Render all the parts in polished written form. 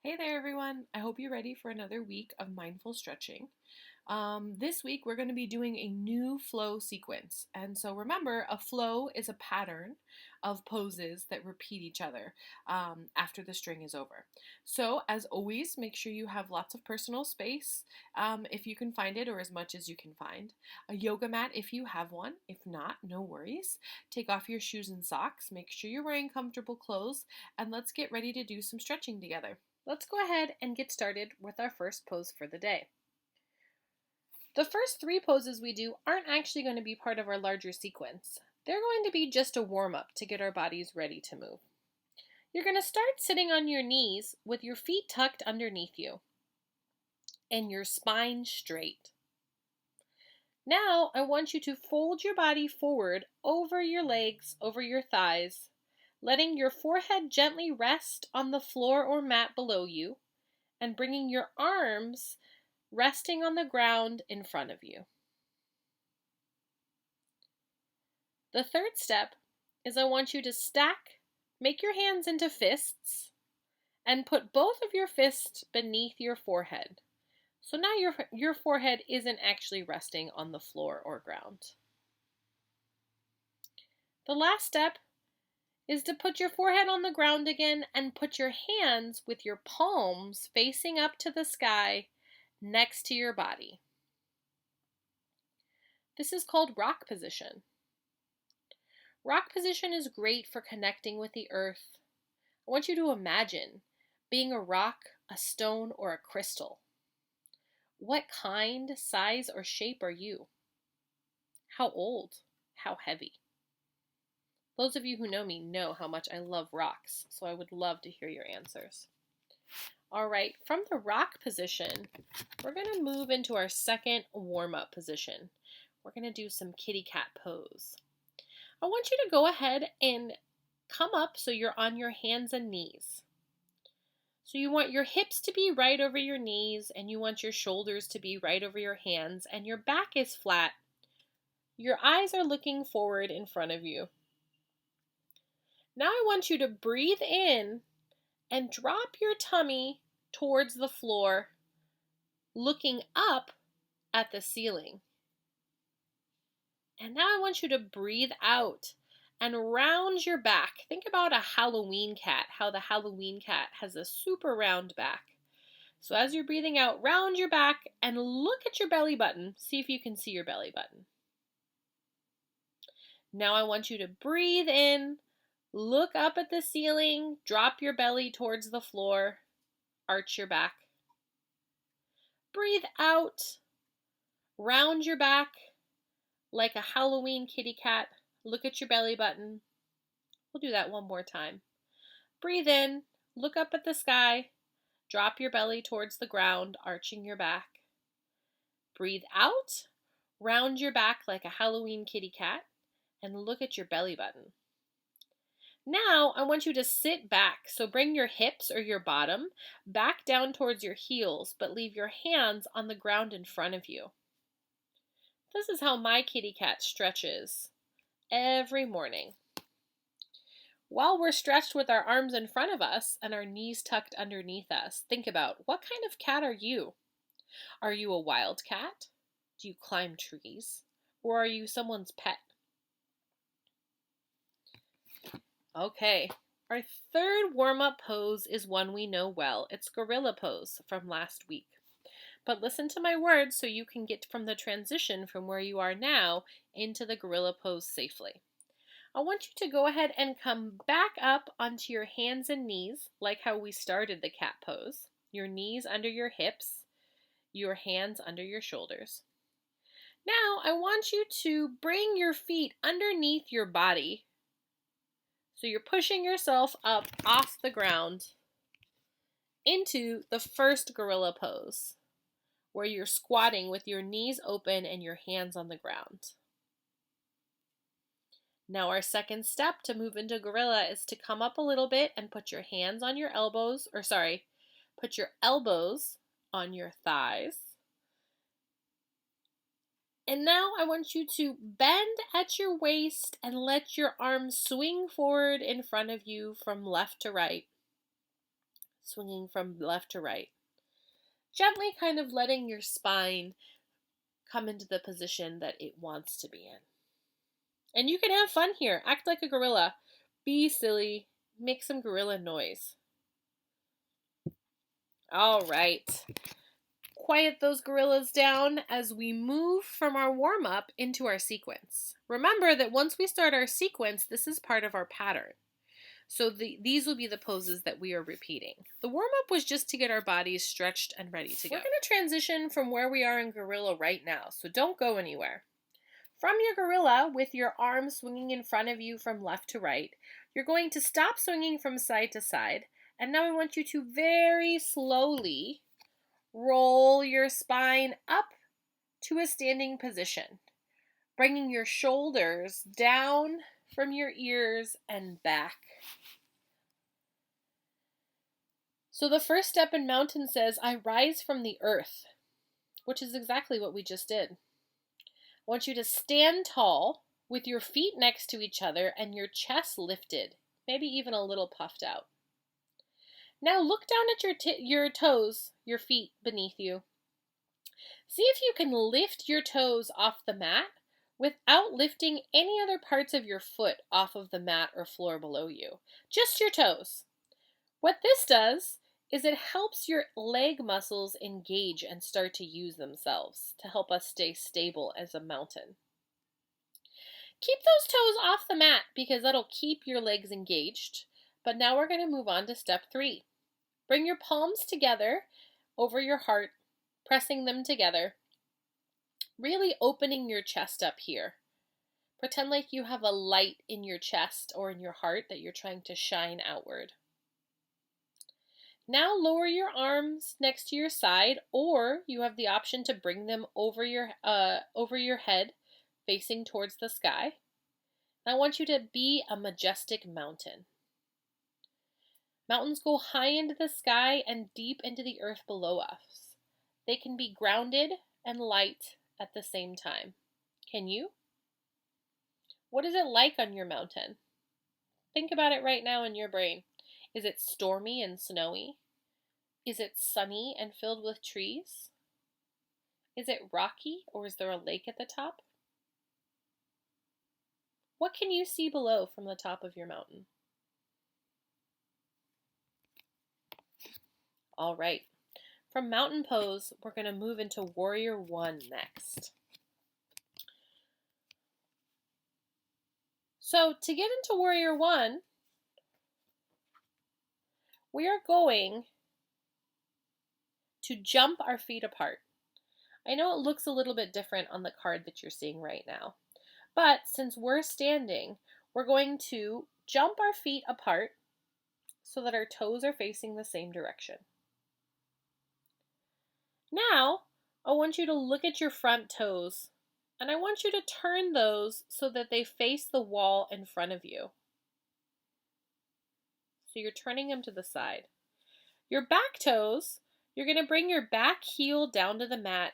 Hey there, everyone. I hope you're ready for another week of mindful stretching. This week, we're going to be doing a new flow sequence. And so remember, a flow is a pattern of poses that repeat each other after the string is over. So, as always, make sure you have lots of personal space if you can find it, or as much as you can find. A yoga mat if you have one. If not, no worries. Take off your shoes and socks. Make sure you're wearing comfortable clothes. And let's get ready to do some stretching together. Let's go ahead and get started with our first pose for the day. The first three poses we do aren't actually going to be part of our larger sequence. They're going to be just a warm-up to get our bodies ready to move. You're going to start sitting on your knees with your feet tucked underneath you and your spine straight. Now I want you to fold your body forward over your legs, over your thighs, letting your forehead gently rest on the floor or mat below you, and bringing your arms resting on the ground in front of you. The third step is I want you to make your hands into fists, and put both of your fists beneath your forehead. So now your forehead isn't actually resting on the floor or ground. The last step is to put your forehead on the ground again and put your hands with your palms facing up to the sky next to your body. This is called rock position. Rock position is great for connecting with the earth. I want you to imagine being a rock, a stone, or a crystal. What kind, size, or shape are you? How old? How heavy? Those of you who know me know how much I love rocks, so I would love to hear your answers. All right, from the rock position, we're going to move into our second warm-up position. We're going to do some kitty cat pose. I want you to go ahead and come up so you're on your hands and knees. So you want your hips to be right over your knees, and you want your shoulders to be right over your hands, and your back is flat. Your eyes are looking forward in front of you. Now I want you to breathe in and drop your tummy towards the floor, looking up at the ceiling. And now I want you to breathe out and round your back. Think about a Halloween cat, how the Halloween cat has a super round back. So as you're breathing out, round your back and look at your belly button. See if you can see your belly button. Now I want you to breathe in, look up at the ceiling, drop your belly towards the floor, arch your back. Breathe out, round your back like a Halloween kitty cat. Look at your belly button. We'll do that one more time. Breathe in, look up at the sky, drop your belly towards the ground, arching your back. Breathe out, round your back like a Halloween kitty cat, and look at your belly button. Now I want you to sit back, so bring your hips or your bottom back down towards your heels, but leave your hands on the ground in front of you. This is how my kitty cat stretches every morning. While we're stretched with our arms in front of us and our knees tucked underneath us, think about, what kind of cat are you? Are you a wild cat? Do you climb trees? Or are you someone's pet? Okay, our third warm-up pose is one we know well. It's gorilla pose from last week. But listen to my words so you can get from the transition from where you are now into the gorilla pose safely. I want you to go ahead and come back up onto your hands and knees, like how we started the cat pose. Your knees under your hips, your hands under your shoulders. Now I want you to bring your feet underneath your body. So you're pushing yourself up off the ground into the first gorilla pose, where you're squatting with your knees open and your hands on the ground. Now our second step to move into gorilla is to come up a little bit and put your hands on your elbows, put your elbows on your thighs. And now I want you to bend at your waist and let your arms swing forward in front of you from left to right. swinging from left to right. Gently kind of letting your spine come into the position that it wants to be in. And you can have fun here. Act like a gorilla. Be silly. Make some gorilla noise. All right. Quiet those gorillas down as we move from our warm-up into our sequence. Remember that once we start our sequence, this is part of our pattern. So these will be the poses that we are repeating. The warm-up was just to get our bodies stretched and ready to go. We're going to transition from where we are in gorilla right now, so don't go anywhere. From your gorilla, with your arms swinging in front of you from left to right, you're going to stop swinging from side to side, and now I want you to very slowly roll your spine up to a standing position, bringing your shoulders down from your ears and back. So the first step in mountain says, I rise from the earth, which is exactly what we just did. I want you to stand tall with your feet next to each other and your chest lifted, maybe even a little puffed out. Now look down at your toes, your feet beneath you. See if you can lift your toes off the mat without lifting any other parts of your foot off of the mat or floor below you. Just your toes. What this does is it helps your leg muscles engage and start to use themselves to help us stay stable as a mountain. Keep those toes off the mat because that'll keep your legs engaged. But now we're going to move on to step 3. Bring your palms together over your heart, pressing them together, really opening your chest up here. Pretend like you have a light in your chest or in your heart that you're trying to shine outward. Now lower your arms next to your side, or you have the option to bring them over your head, facing towards the sky. I want you to be a majestic mountain. Mountains go high into the sky and deep into the earth below us. They can be grounded and light at the same time. Can you? What is it like on your mountain? Think about it right now in your brain. Is it stormy and snowy? Is it sunny and filled with trees? Is it rocky, or is there a lake at the top? What can you see below from the top of your mountain? All right. From mountain pose, we're going to move into warrior 1 next. So to get into warrior 1, we are going to jump our feet apart. I know it looks a little bit different on the card that you're seeing right now, but since we're standing, we're going to jump our feet apart so that our toes are facing the same direction. Now, I want you to look at your front toes, and I want you to turn those so that they face the wall in front of you. So you're turning them to the side. Your back toes, you're going to bring your back heel down to the mat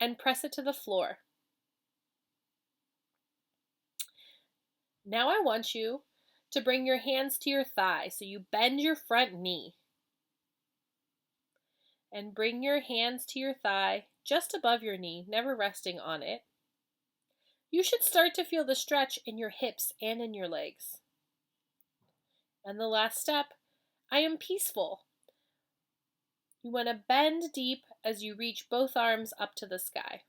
and press it to the floor. Now I want you to bring your hands to your thigh, so you bend your front knee. And bring your hands to your thigh, just above your knee, never resting on it. You should start to feel the stretch in your hips and in your legs. And the last step, I am peaceful. You want to bend deep as you reach both arms up to the sky.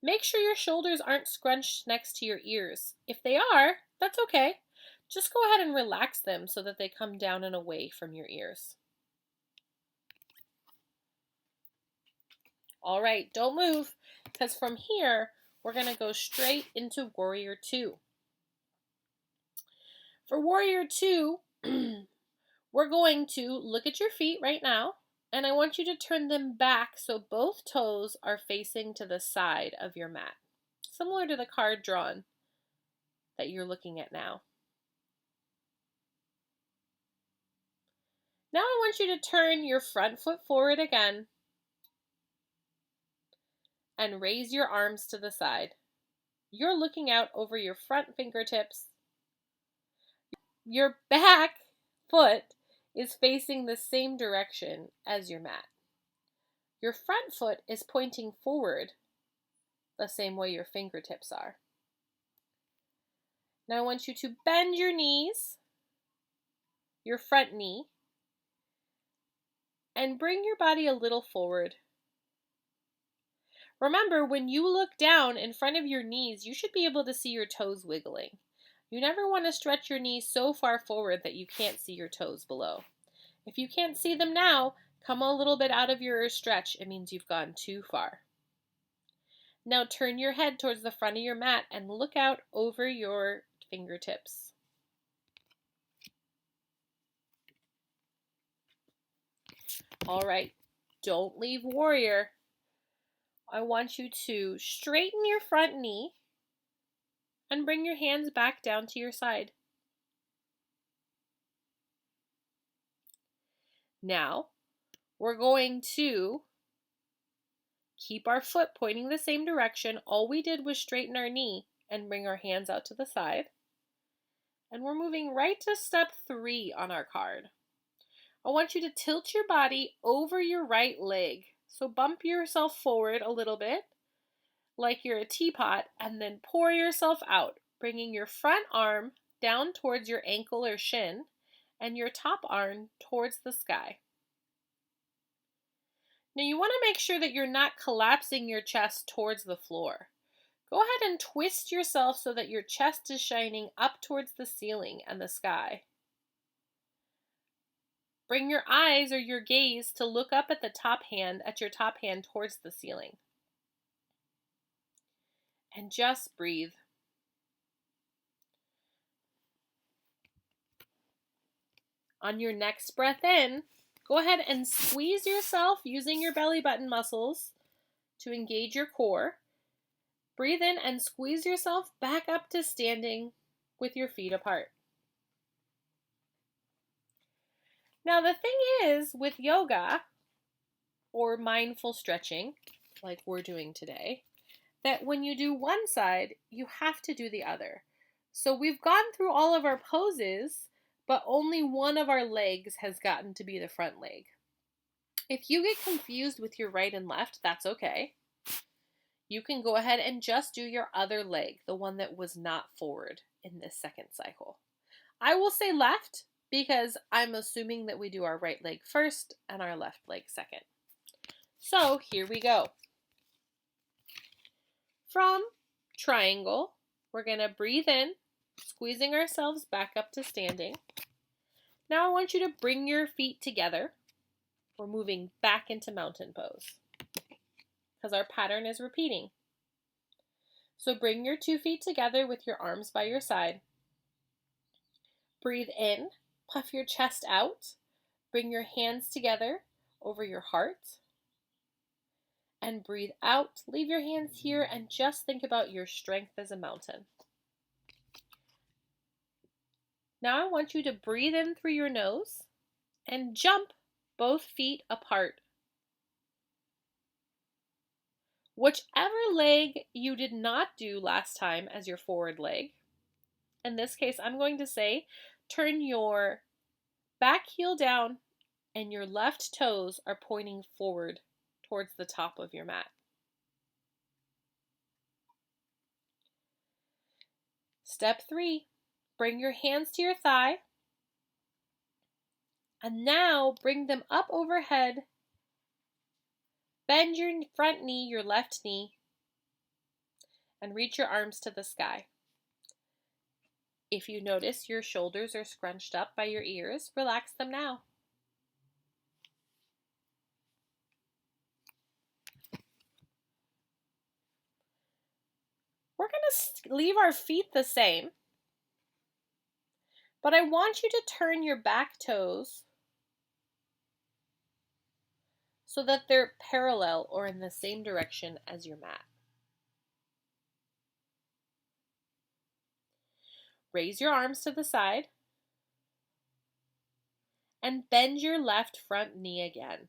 Make sure your shoulders aren't scrunched next to your ears. If they are, that's okay. Just go ahead and relax them so that they come down and away from your ears. All right, don't move, because from here, we're going to go straight into warrior 2. For warrior 2, we're going to look at your feet right now, and I want you to turn them back so both toes are facing to the side of your mat, similar to the card drawn that you're looking at now. Now I want you to turn your front foot forward again and raise your arms to the side. You're looking out over your front fingertips. Your back foot is facing the same direction as your mat. Your front foot is pointing forward the same way your fingertips are. Now I want you to bend your knees, your front knee, and bring your body a little forward. Remember, when you look down in front of your knees, you should be able to see your toes wiggling. You never want to stretch your knees so far forward that you can't see your toes below. If you can't see them now, come a little bit out of your stretch. It means you've gone too far. Now turn your head towards the front of your mat and look out over your fingertips. All right, don't leave warrior. I want you to straighten your front knee and bring your hands back down to your side. Now, we're going to keep our foot pointing the same direction. All we did was straighten our knee and bring our hands out to the side. And we're moving right to step 3 on our card. I want you to tilt your body over your right leg. So bump yourself forward a little bit, like you're a teapot, and then pour yourself out, bringing your front arm down towards your ankle or shin, and your top arm towards the sky. Now you want to make sure that you're not collapsing your chest towards the floor. Go ahead and twist yourself so that your chest is shining up towards the ceiling and the sky. Bring your eyes or your gaze to look up at your top hand towards the ceiling. And just breathe. On your next breath in, go ahead and squeeze yourself using your belly button muscles to engage your core. Breathe in and squeeze yourself back up to standing with your feet apart. Now the thing is with yoga or mindful stretching, like we're doing today, that when you do one side, you have to do the other. So we've gone through all of our poses, but only one of our legs has gotten to be the front leg. If you get confused with your right and left, that's okay. You can go ahead and just do your other leg, the one that was not forward in this second cycle. I will say left because I'm assuming that we do our right leg first and our left leg second. So here we go. From triangle, we're going to breathe in, squeezing ourselves back up to standing. Now I want you to bring your feet together. We're moving back into mountain pose because our pattern is repeating. So bring your 2 feet together with your arms by your side. Breathe in, puff your chest out, bring your hands together over your heart. And breathe out, leave your hands here, and just think about your strength as a mountain. Now I want you to breathe in through your nose and jump both feet apart. Whichever leg you did not do last time as your forward leg, in this case I'm going to say turn your back heel down and your left toes are pointing forward towards the top of your mat. Step 3, bring your hands to your thigh, and now bring them up overhead. Bend your front knee, your left knee, and reach your arms to the sky. If you notice your shoulders are scrunched up by your ears, relax them now. We're going to leave our feet the same, but I want you to turn your back toes so that they're parallel or in the same direction as your mat. Raise your arms to the side and bend your left front knee again.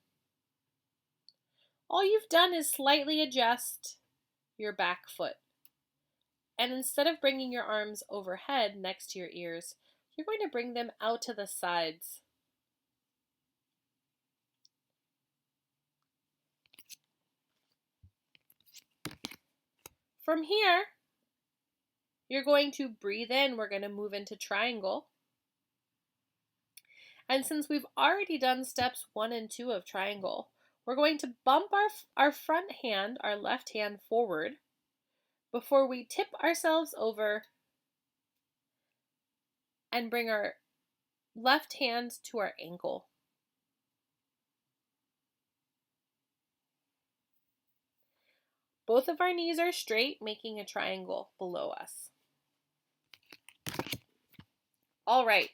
All you've done is slightly adjust your back foot. And instead of bringing your arms overhead next to your ears, You're going to bring them out to the sides. From here, you're going to breathe in. We're going to move into triangle. And since we've already done steps 1 and 2 of triangle, we're going to bump our front hand, our left hand, forward before we tip ourselves over and bring our left hand to our ankle. Both of our knees are straight, making a triangle below us. All right,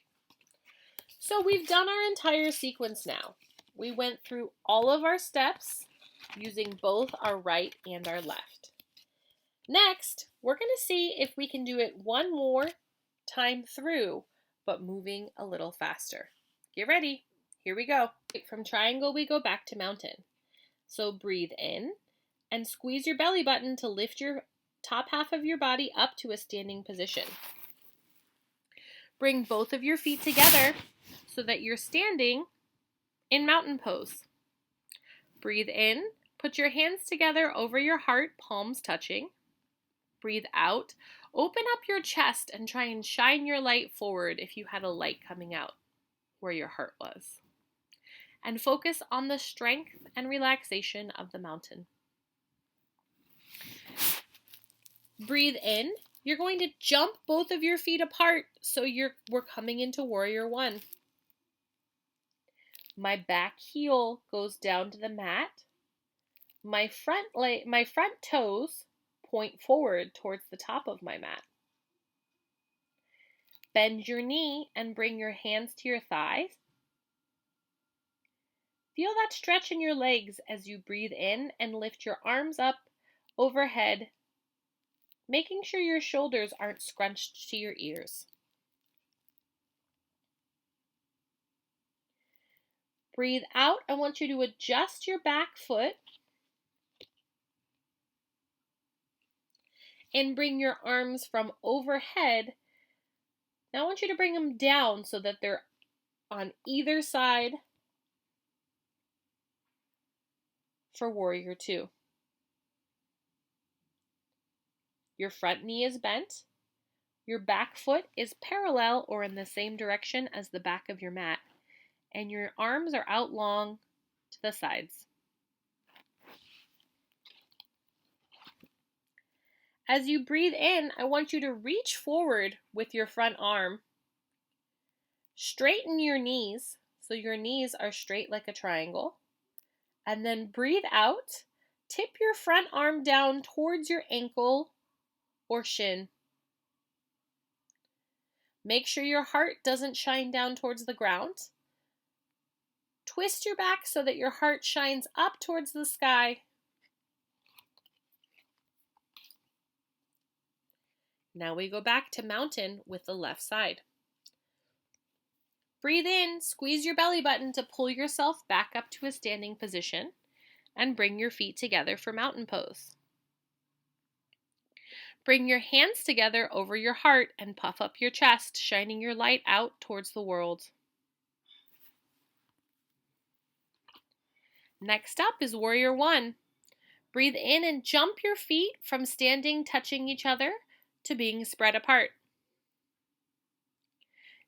so we've done our entire sequence now. We went through all of our steps using both our right and our left. Next, we're going to see if we can do it one more time through, but moving a little faster. Get ready. Here we go. From triangle, we go back to mountain. So breathe in and squeeze your belly button to lift your top half of your body up to a standing position. Bring both of your feet together so that you're standing in mountain pose. Breathe in, put your hands together over your heart, palms touching. Breathe out, open up your chest and try and shine your light forward if you had a light coming out where your heart was. And focus on the strength and relaxation of the mountain. Breathe in. You're going to jump both of your feet apart so we're coming into warrior 1. My back heel goes down to the mat. My front toes point forward towards the top of my mat. Bend your knee and bring your hands to your thighs. Feel that stretch in your legs as you breathe in and lift your arms up overhead, making sure your shoulders aren't scrunched to your ears. Breathe out. I want you to adjust your back foot and bring your arms from overhead. Now I want you to bring them down so that they're on either side for warrior 2. Your front knee is bent. Your back foot is parallel or in the same direction as the back of your mat. And your arms are out long to the sides. As you breathe in, I want you to reach forward with your front arm. Straighten your knees so your knees are straight like a triangle. And then breathe out. Tip your front arm down towards your ankle or shin. Make sure your heart doesn't shine down towards the ground. Twist your back so that your heart shines up towards the sky. Now we go back to mountain with the left side. Breathe in, squeeze your belly button to pull yourself back up to a standing position and bring your feet together for mountain pose. Bring your hands together over your heart and puff up your chest, shining your light out towards the world. Next up is warrior 1. Breathe in and jump your feet from standing touching each other to being spread apart.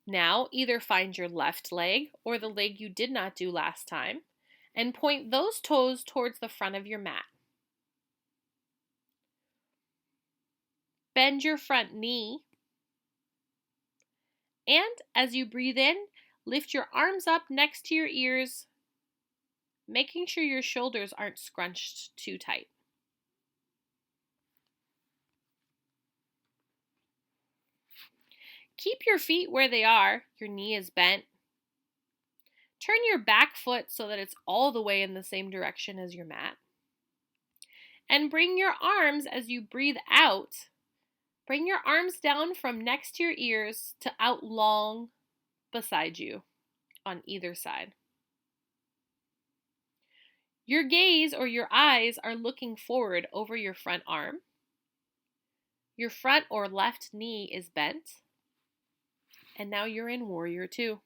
Now either find your left leg or the leg you did not do last time and point those toes towards the front of your mat. Bend your front knee. And as you breathe in, lift your arms up next to your ears, making sure your shoulders aren't scrunched too tight. Keep your feet where they are. Your knee is bent. Turn your back foot so that it's all the way in the same direction as your mat. And bring your arms as you breathe out. Bring your arms down from next to your ears to out long beside you on either side. Your gaze or your eyes are looking forward over your front arm. Your front or left knee is bent. And now you're in Warrior Two.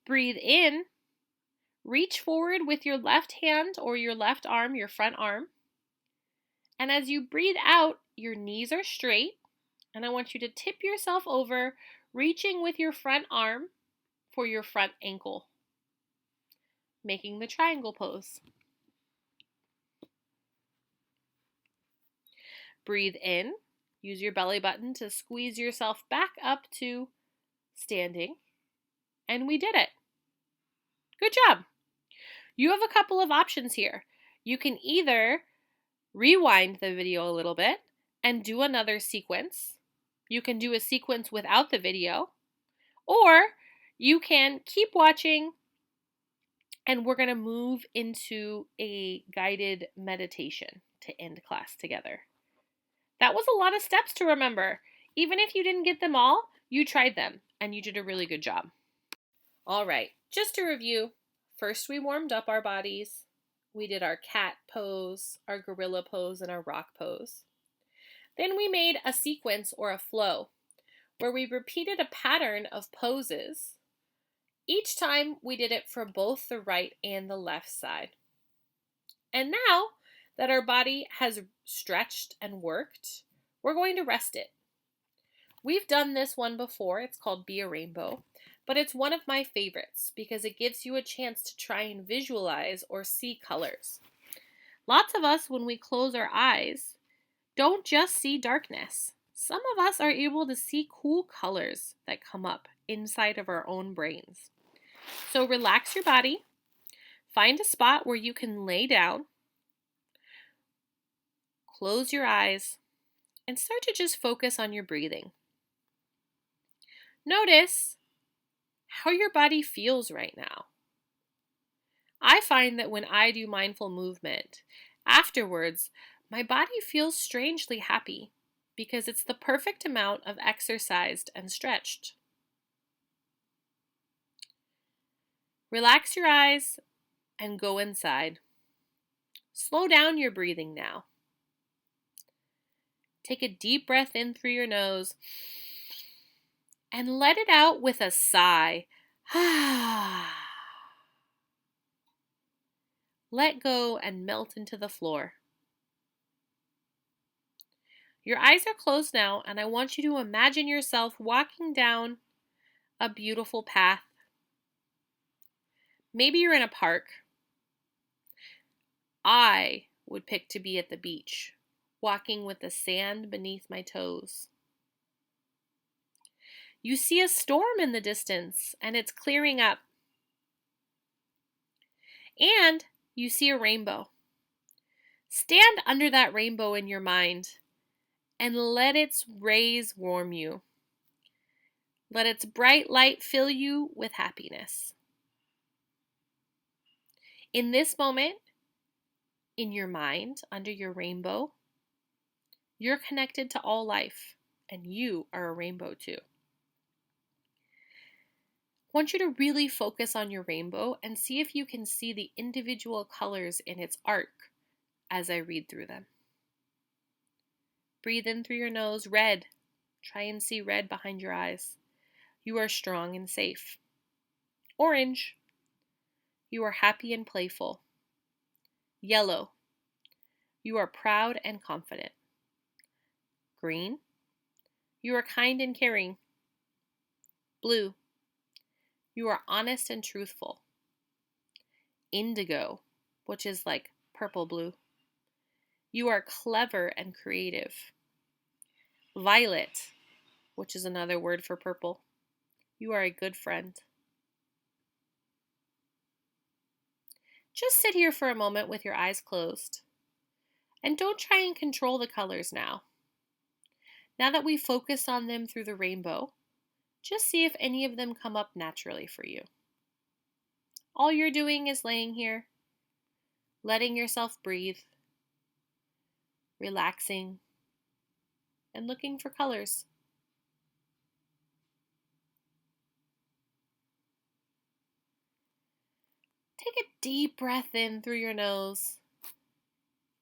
Breathe in. Reach forward with your left hand or your left arm, your front arm. And as you breathe out, your knees are straight. And I want you to tip yourself over, reaching with your front arm for your front ankle, making the triangle pose. Breathe in. Use your belly button to squeeze yourself back up to standing. And we did it. Good job. You have a couple of options here. You can either rewind the video a little bit and do another sequence. You can do a sequence without the video, or you can keep watching and we're going to move into a guided meditation to end class together. That was a lot of steps to remember. Even if you didn't get them all, you tried them and you did a really good job. All right, just to review, first we warmed up our bodies. We did our cat pose, our gorilla pose, and our rock pose. Then we made a sequence or a flow where we repeated a pattern of poses. Each time we did it for both the right and the left side. And now that our body has stretched and worked, we're going to rest it. We've done this one before. It's called Be a Rainbow, but it's one of my favorites because it gives you a chance to try and visualize or see colors. Lots of us, when we close our eyes, don't just see darkness. Some of us are able to see cool colors that come up inside of our own brains. So relax your body. Find a spot where you can lay down. Close your eyes and start to just focus on your breathing. Notice how your body feels right now. I find that when I do mindful movement, afterwards, my body feels strangely happy because it's the perfect amount of exercised and stretched. Relax your eyes and go inside. Slow down your breathing now. Take a deep breath in through your nose and let it out with a sigh. Let go and melt into the floor. Your eyes are closed now, and I want you to imagine yourself walking down a beautiful path. Maybe you're in a park. I would pick to be at the beach, walking with the sand beneath my toes. You see a storm in the distance, and it's clearing up. And you see a rainbow. Stand under that rainbow in your mind and let its rays warm you. Let its bright light fill you with happiness. In this moment, in your mind, under your rainbow, you're connected to all life, and you are a rainbow too. I want you to really focus on your rainbow and see if you can see the individual colors in its arc as I read through them. Breathe in through your nose, red. Try and see red behind your eyes. You are strong and safe. Orange. You are happy and playful. Yellow. You are proud and confident. Green. You are kind and caring. Blue. You are honest and truthful. Indigo, which is like purple blue. You are clever and creative. Violet, which is another word for purple. You are a good friend. Just sit here for a moment with your eyes closed. And don't try and control the colors now. Now that we focus on them through the rainbow, just see if any of them come up naturally for you. All you're doing is laying here, letting yourself breathe, relaxing, and looking for colors. Take a deep breath in through your nose.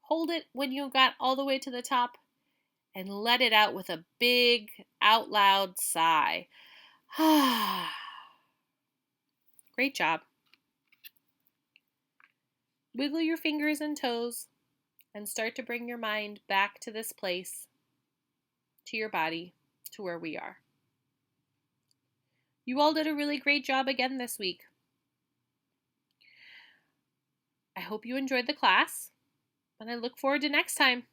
Hold it when you got all the way to the top, and let it out with a big, out loud sigh. Great job. Wiggle your fingers and toes and start to bring your mind back to this place, to your body, to where we are. You all did a really great job again this week. I hope you enjoyed the class, and I look forward to next time.